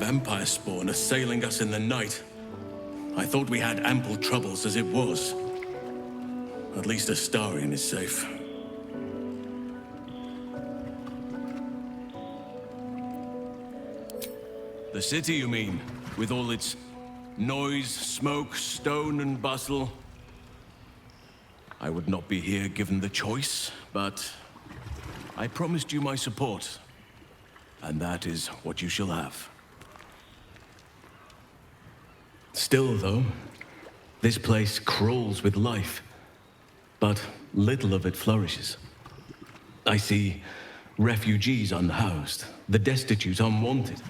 vampire spawn assailing us in the night. I thought we had ample troubles as it was. At least Astarion is safe. The city, you mean? With all its noise, smoke, stone, and bustle? I would not be here given the choice, but I promised you my support. And that is what you shall have. Still, though, this place crawls with life, but little of it flourishes. I see refugees unhoused, the destitute unwanted,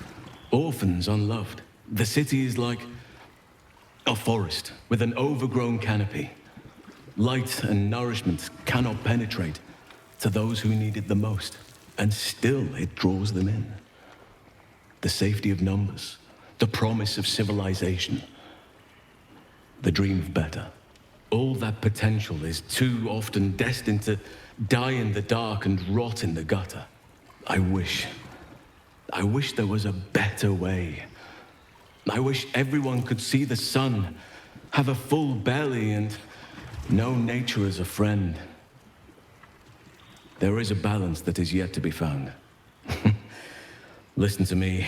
orphans unloved. The city is like a forest with an overgrown canopy. Light and nourishment cannot penetrate to those who need it the most, and still it draws them in. The safety of numbers, the promise of civilization, the dream of better. All that potential is too often destined to die in the dark and rot in the gutter. I wish there was a better way. I wish everyone could see the sun, have a full belly, and know nature as a friend. There is a balance that is yet to be found. Listen to me,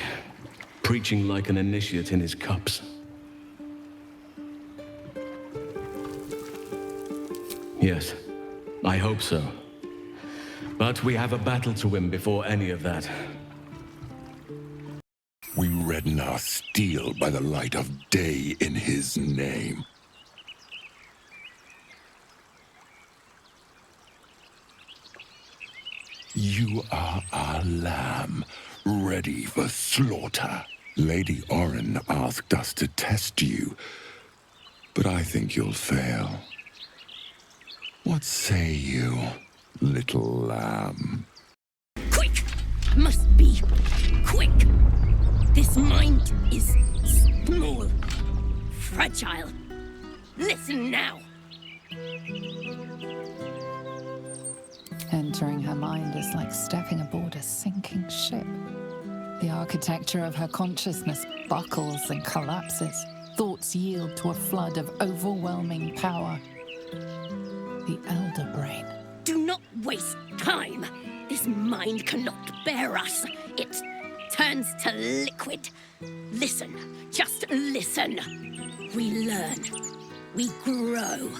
preaching like an initiate in his cups. Yes, I hope so. But we have a battle to win before any of that. We redden our steel by the light of day in his name. You are our lamb, ready for slaughter. Lady Orin asked us to test you, but I think you'll fail. What say you, little lamb? Quick! Must be quick! This mind is small, fragile. Listen now! Entering her mind is like stepping aboard a sinking ship. The architecture of her consciousness buckles and collapses. Thoughts yield to a flood of overwhelming power. The elder brain. Do not waste time. This mind cannot bear us. It turns to liquid. Listen, just listen. We learn. We grow.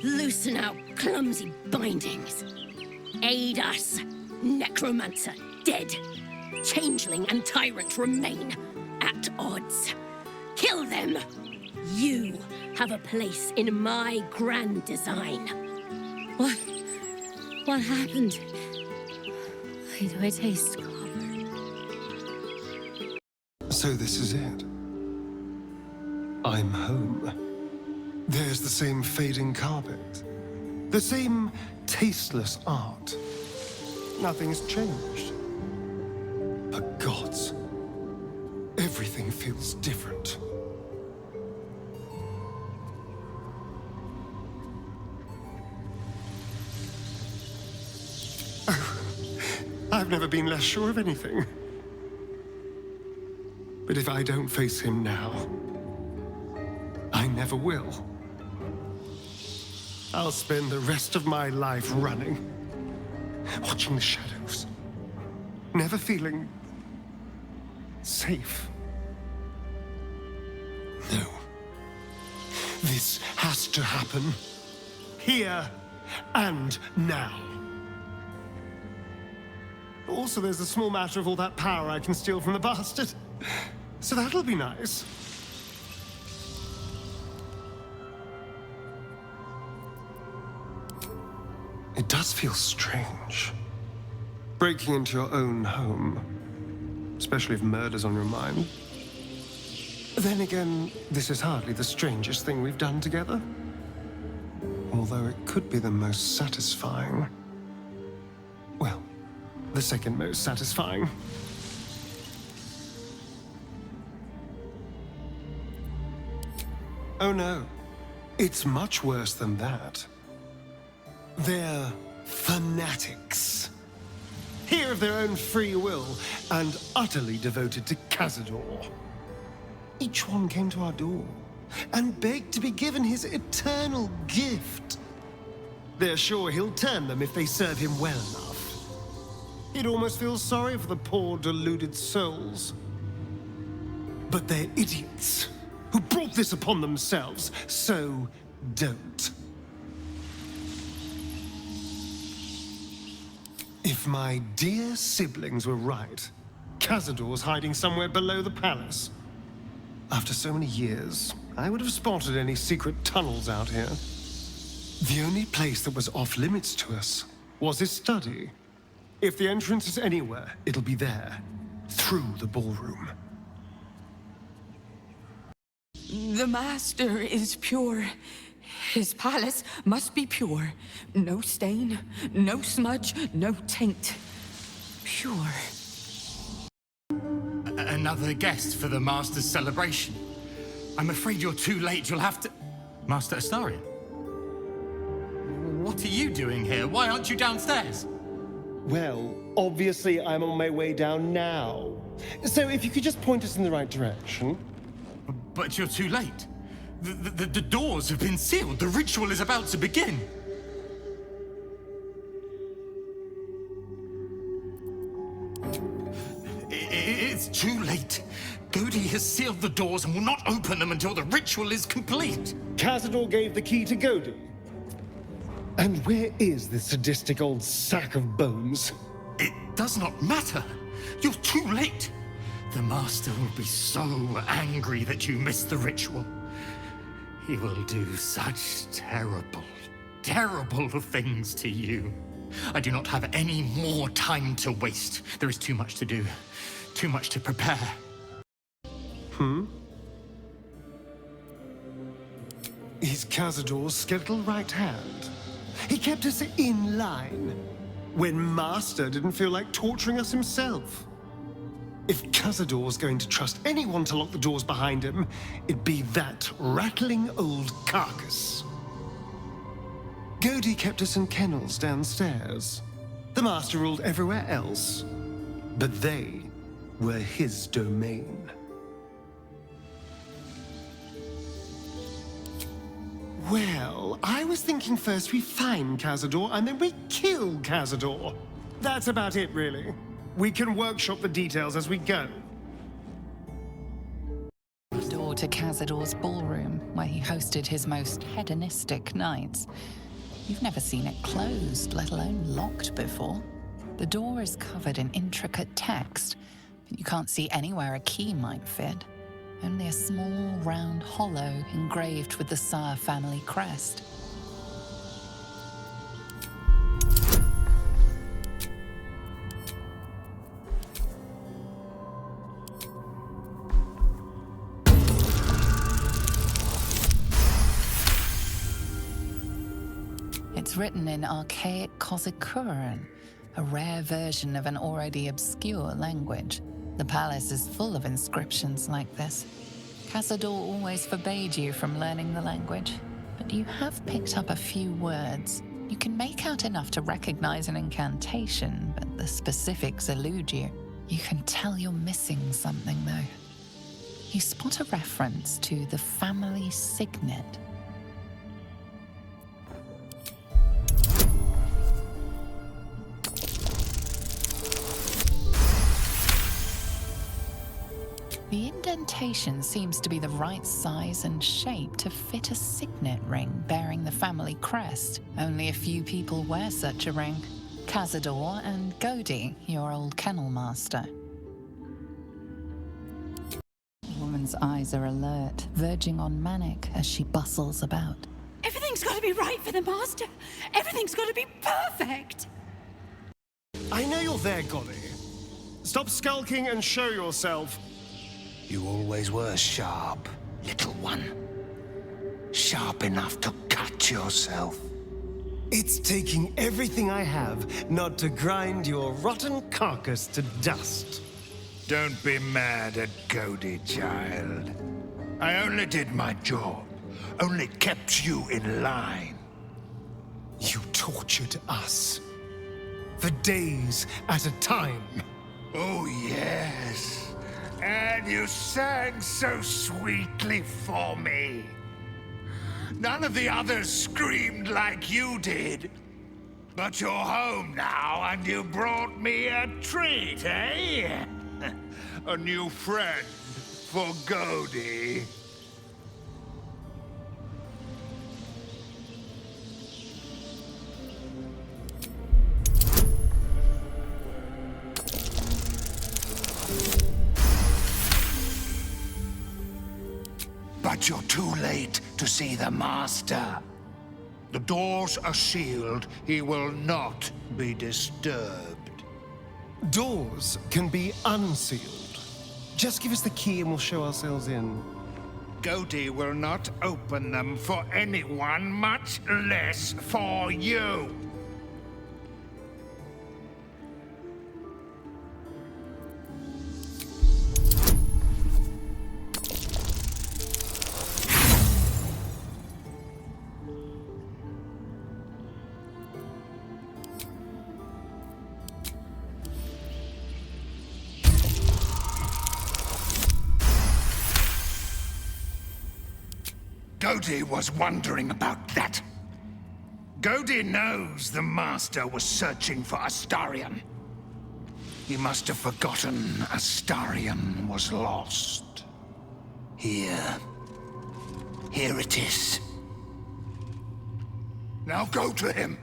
Loosen our clumsy bindings. Aid us. Necromancer dead. Changeling and tyrant remain at odds. Kill them. You have a place in my grand design. What happened? Why do I taste copper? So this is it. I'm home. There's the same fading carpet. The same tasteless art. Nothing's changed. But gods, everything feels different. I've never been less sure of anything. But if I don't face him now, I never will. I'll spend the rest of my life running, watching the shadows, never feeling safe. No. This has to happen. Here and now. Also, there's the small matter of all that power I can steal from the bastard. So that'll be nice. It does feel strange. Breaking into your own home. Especially if murder's on your mind. Then again, this is hardly the strangest thing we've done together. Although it could be the most satisfying. Well, the second most satisfying. Oh no, it's much worse than that. They're fanatics. here of their own free will, and utterly devoted to Cazador. Each one came to our door and begged to be given his eternal gift. They're sure he'll turn them if they serve him well enough. He'd almost feel sorry for the poor, deluded souls. But they're idiots who brought this upon themselves, so don't. If my dear siblings were right, Cazador's hiding somewhere below the palace. After so many years, I would have spotted any secret tunnels out here. The only place that was off limits to us was his study. If the entrance is anywhere, it'll be there, through the ballroom. The Master is pure. His palace must be pure. No stain, no smudge, no taint. Pure. Another guest for the Master's celebration. I'm afraid you're too late. You'll have to... Master Astarion? What are you doing here? Why aren't you downstairs? Well, obviously I'm on my way down now. So if you could just point us in the right direction. But you're too late. The doors have been sealed. The ritual is about to begin. It's too late. Godey has sealed the doors and will not open them until the ritual is complete. Cazador gave the key to Godey. And where is this sadistic old sack of bones? It does not matter. You're too late. The Master will be so angry that you missed the ritual. He will do such terrible, terrible things to you. I do not have any more time to waste. There is too much to do, too much to prepare. He's Cazador's skeletal right hand. He kept us in line when Master didn't feel like torturing us himself. If Cazador's going to trust anyone to lock the doors behind him, it'd be that rattling old carcass. Godey kept us in kennels downstairs. The Master ruled everywhere else, but they were his domain. Well, I was thinking first we find Cazador and then we kill Cazador. That's about it, really. We can workshop the details as we go. The door to Cazador's ballroom, where he hosted his most hedonistic nights. You've never seen it closed, let alone locked before. The door is covered in intricate text, but you can't see anywhere a key might fit. Only a small, round hollow engraved with the Syr family crest. It's written in archaic Cazador, a rare version of an already obscure language. The palace is full of inscriptions like this. Cazador always forbade you from learning the language, but you have picked up a few words. You can make out enough to recognize an incantation, but the specifics elude you. You can tell you're missing something, though. You spot a reference to the family signet. The indentation seems to be the right size and shape to fit a signet ring bearing the family crest. Only a few people wear such a ring. Cazador and Godey, your old kennel master. The woman's eyes are alert, verging on manic as she bustles about. Everything's got to be right for the Master. Everything's got to be perfect. I know you're there, Godey. Stop skulking and show yourself. You always were sharp, little one. Sharp enough to cut yourself. It's taking everything I have not to grind your rotten carcass to dust. Don't be mad at Godey, child. I only did my job. Only kept you in line. You tortured us. for days at a time. Oh, yes. And you sang so sweetly for me. None of the others screamed like you did. But you're home now, and you brought me a treat, eh? A new friend for Godey. But you're too late to see the Master. The doors are sealed. He will not be disturbed. Doors can be unsealed. Just give us the key and we'll show ourselves in. Godey will not open them for anyone, much less for you. Godey was wondering about that. Godey knows the Master was searching for Astarion. He must have forgotten Astarion was lost. Here it is. Now go to him.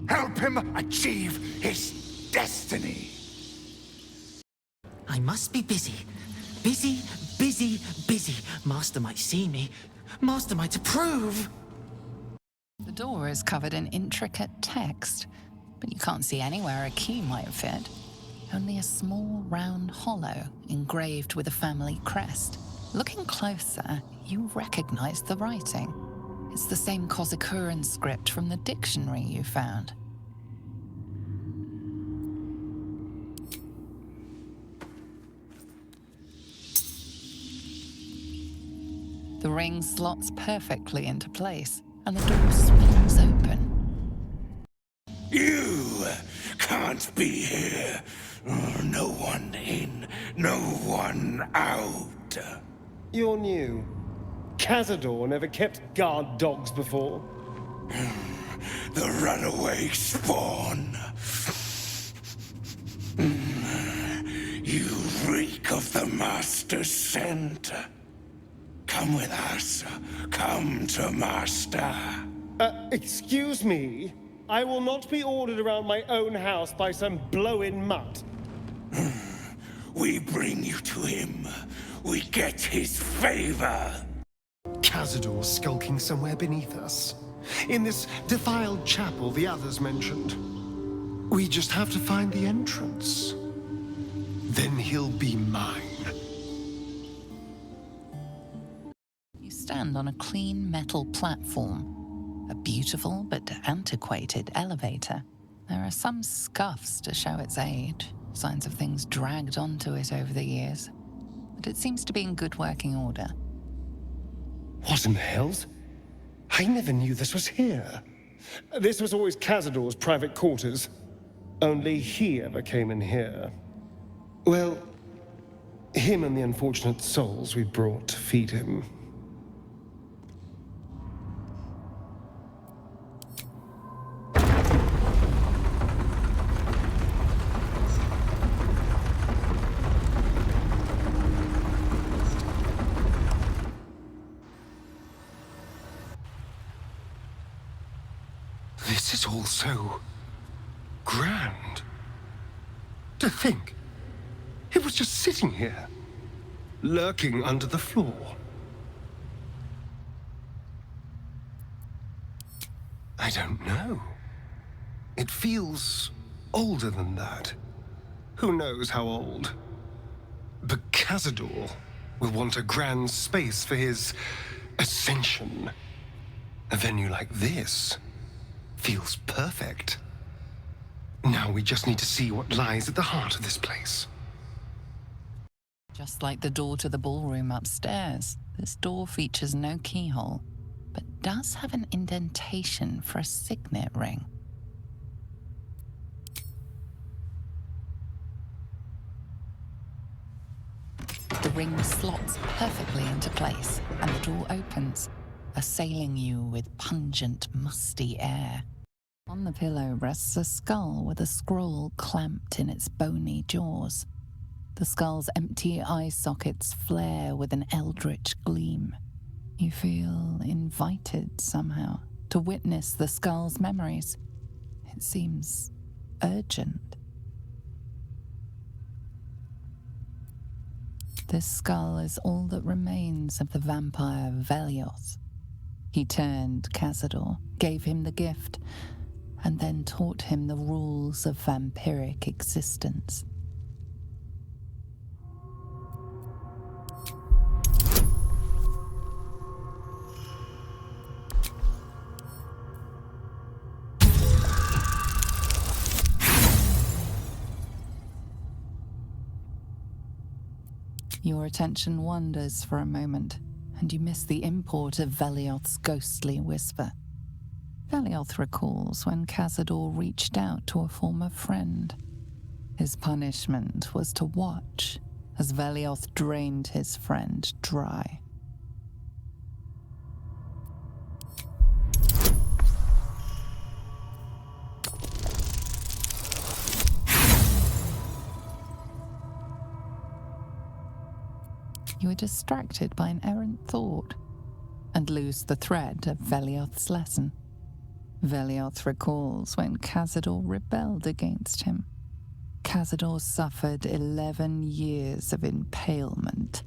Help him achieve his destiny. I must be busy. Busy, busy, busy. Master might see me. Master might approve. The door is covered in intricate text, but you can't see anywhere a key might fit. Only a small round hollow engraved with a family crest. Looking closer, you recognize the writing. It's the same Cazador script from the dictionary you found. The ring slots perfectly into place, and the door swings open. You can't be here. No one in, no one out. You're new. Cazador never kept guard dogs before. The runaway spawn. You reek of the Master's scent. Come with us. Come to Master. Excuse me? I will not be ordered around my own house by some blow-in mutt. We bring you to him. We get his favor. Cazador skulking somewhere beneath us. In this defiled chapel the others mentioned. We just have to find the entrance. Then he'll be mine. You stand on a clean metal platform. A beautiful but antiquated elevator. There are some scuffs to show its age, signs of things dragged onto it over the years. But it seems to be in good working order. What in the hells? I never knew this was here. This was always Cazador's private quarters. Only he ever came in here. Well, him and the unfortunate souls we brought to feed him. This is all so grand. To think, it was just sitting here, lurking under the floor. I don't know. It feels older than that. Who knows how old? But Cazador will want a grand space for his ascension. A venue like this feels perfect. Now we just need to see what lies at the heart of this place. Just like the door to the ballroom upstairs, this door features no keyhole, but does have an indentation for a signet ring. The ring slots perfectly into place, and the door opens, assailing you with pungent, musty air. On the pillow rests a skull with a scroll clamped in its bony jaws. The skull's empty eye sockets flare with an eldritch gleam. You feel invited somehow to witness the skull's memories. It seems urgent. This skull is all that remains of the vampire Vellioth. He turned Cazador, gave him the gift, and then taught him the rules of vampiric existence. Your attention wanders for a moment, and you miss the import of Vellioth's ghostly whisper. Vellioth recalls when Cazador reached out to a former friend. His punishment was to watch as Vellioth drained his friend dry. You are distracted by an errant thought and lose the thread of Vellioth's lesson. Vellioth recalls when Cazador rebelled against him. Cazador suffered 11 years of impalement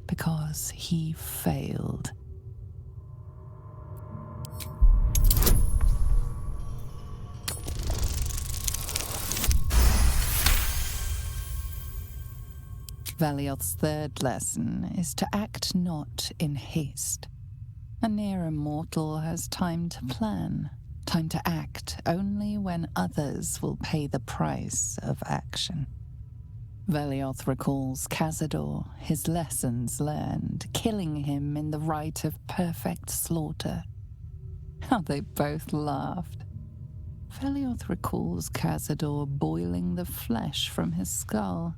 because he failed. Vellioth's third lesson is to act not in haste. A near immortal has time to plan, time to act only when others will pay the price of action. Vellioth recalls Cazador, his lessons learned, killing him in the rite of perfect slaughter. How they both laughed. Vellioth recalls Cazador boiling the flesh from his skull,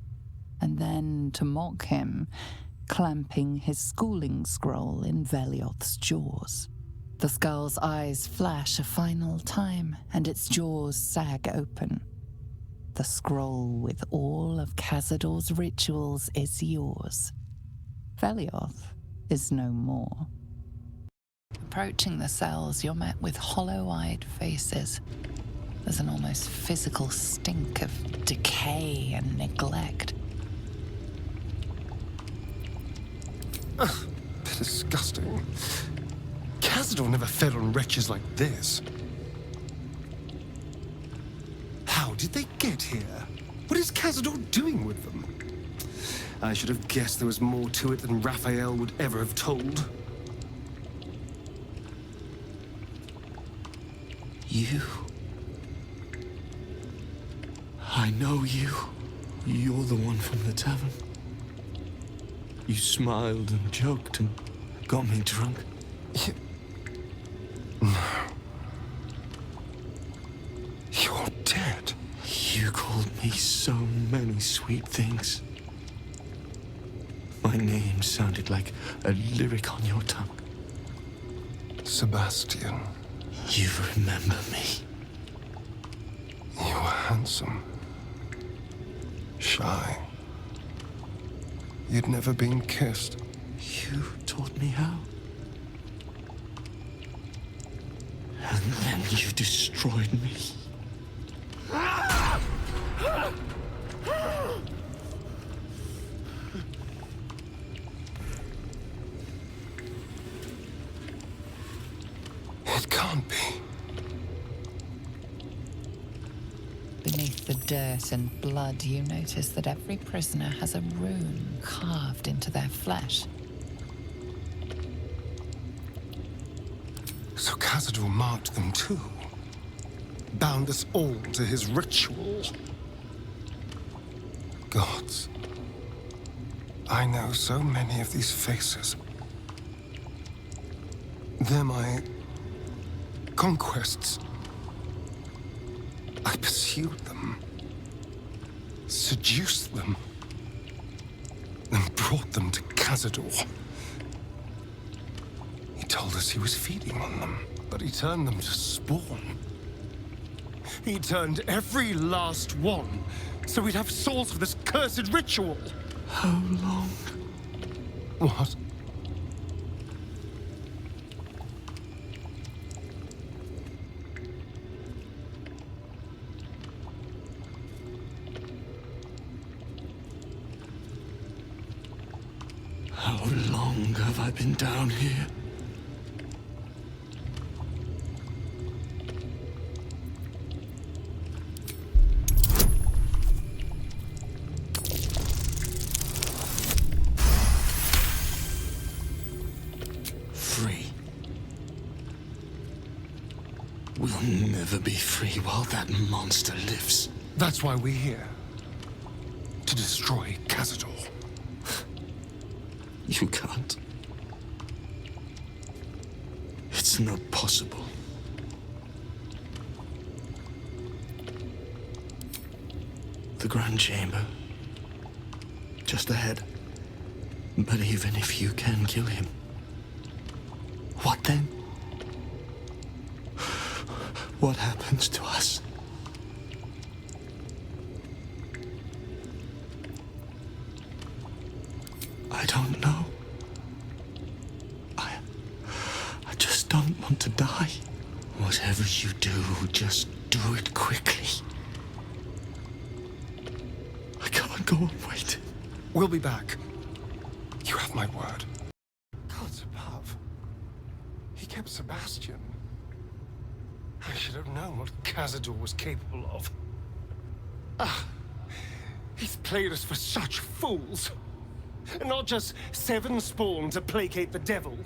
and then, to mock him, clamping his schooling scroll in Vellioth's jaws. The skull's eyes flash a final time, and its jaws sag open. The scroll with all of Cazador's rituals is yours. Vellioth is no more. Approaching the cells, you're met with hollow-eyed faces. There's an almost physical stink of decay and neglect. Ugh, disgusting. Cazador never fed on wretches like this. How did they get here? What is Cazador doing with them? I should have guessed there was more to it than Raphael would ever have told. You. I know you. You're the one from the tavern. You smiled and joked and got me drunk. No. You're dead. You called me so many sweet things. My name sounded like a lyric on your tongue. Sebastian. You remember me. You were handsome. Shy. You'd never been kissed. You taught me how. And then you destroyed me. It can't be. Beneath the dirt and blood, you notice that every prisoner has a rune carved into their flesh. So Cazador marked them too. Bound us all to his ritual. Gods. I know so many of these faces. They're my conquests. I pursued them. Seduced them. and brought them to Cazador. He told us he was feeding on them, but he turned them to spawn. He turned every last one, so we'd have souls for this cursed ritual. How long? What? How long have I been down here? Free. We'll never be free while that monster lives. That's why we're here. To destroy Cazador. You can't. It's not possible. The Grand Chamber. Just ahead. But even if you can kill him, what then? What happens to us? I don't know. I just don't want to die. Whatever you do, just do it quickly. I can't go on waiting. We'll be back. You have my word. Gods above. He kept Sebastian. I should have known what Cazador was capable of. He's played us for such fools. Not just 7 spawn to placate the devil.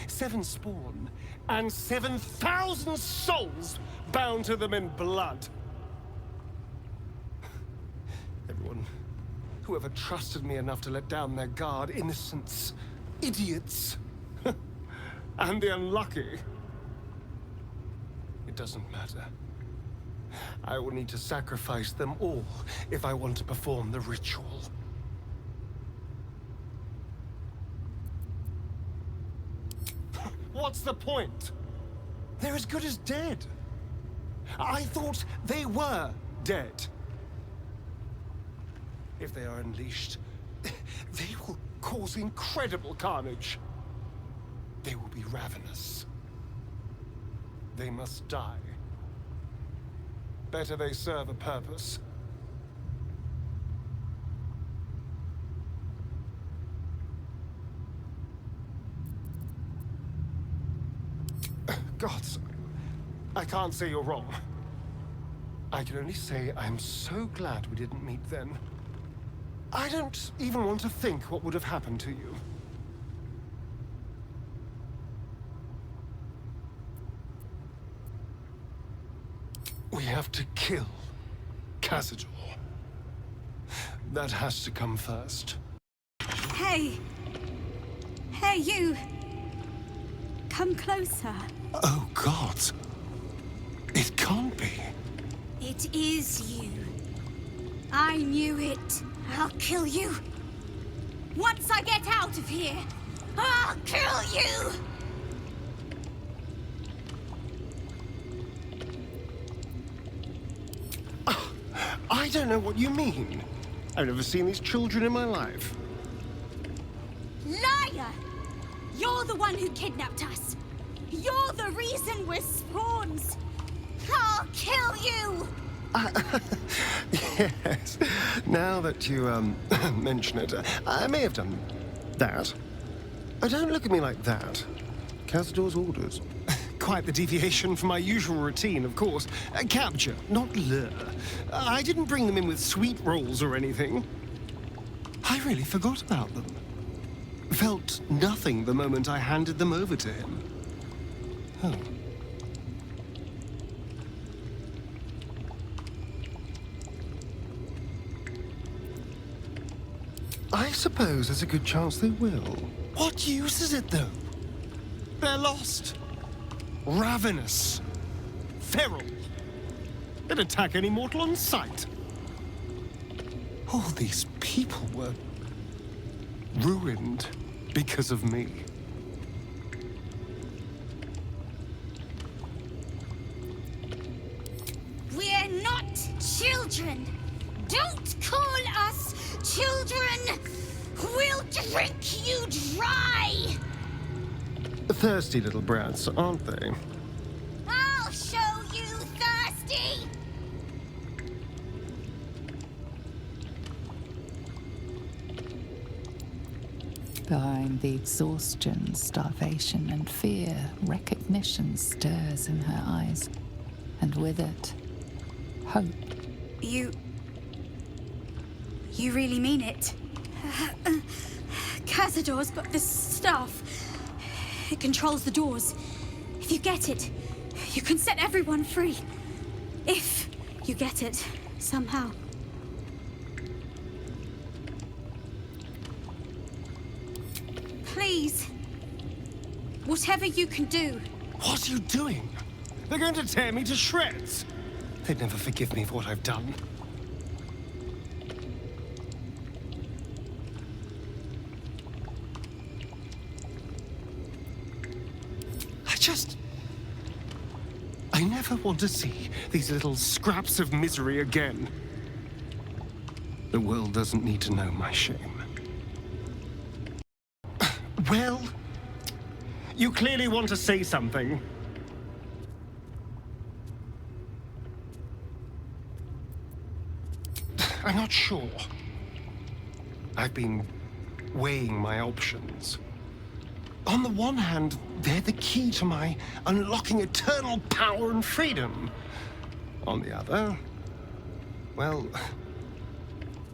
7 spawn and 7,000 souls bound to them in blood. Everyone, whoever trusted me enough to let down their guard, innocents, idiots, and the unlucky. It doesn't matter. I will need to sacrifice them all if I want to perform the ritual. What's the point? They're as good as dead. I thought they were dead. If they are unleashed, they will cause incredible carnage. They will be ravenous. They must die. Better they serve a purpose. Gods, I can't say you're wrong. I can only say I'm so glad we didn't meet then. I don't even want to think what would have happened to you. We have to kill Cazador. That has to come first. Hey! Hey, you! Come closer. Oh, God. It can't be. It is you. I knew it. I'll kill you. Once I get out of here, I'll kill you! I don't know what you mean. I've never seen these children in my life. Liar! You're the one who kidnapped us. You're the reason we're spawns. I'll kill you! Yes. Now that you, mention it, I may have done that. Don't look at me like that. Cazador's orders. Quite the deviation from my usual routine, of course. Capture, not lure. I didn't bring them in with sweet rolls or anything. I really forgot about them. Felt nothing the moment I handed them over to him. Oh. I suppose there's a good chance they will. What use is it, though? They're lost. Ravenous. Feral. They'd attack any mortal on sight. All these people were ruined because of me. We're not children. Don't call us children. We'll drink you dry. Thirsty little brats, aren't they? I'll show you thirsty. Behind the exhaustion, starvation, and fear, recognition stirs in her eyes, and with it, hope. You really mean it? Cazador's got this stuff. It controls the doors. If you get it, you can set everyone free. If you get it, somehow. Please. Whatever you can do. What are you doing? They're going to tear me to shreds. They'd never forgive me for what I've done. I never want to see these little scraps of misery again. The world doesn't need to know my shame. Well, you clearly want to say something. I'm not sure. I've been weighing my options. On the one hand, they're the key to my unlocking eternal power and freedom. On the other, well,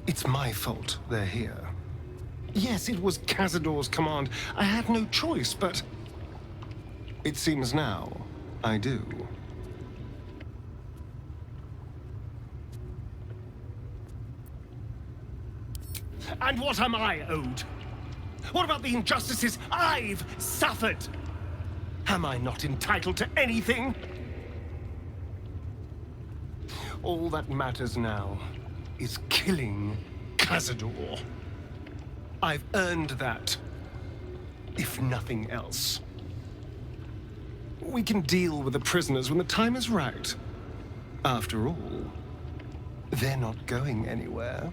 it's my fault they're here. Yes, it was Cazador's command. I had no choice, but it seems now I do. And what am I owed? What about the injustices I've suffered? Am I not entitled to anything? All that matters now is killing Cazador. I've earned that, if nothing else. We can deal with the prisoners when the time is right. After all, they're not going anywhere.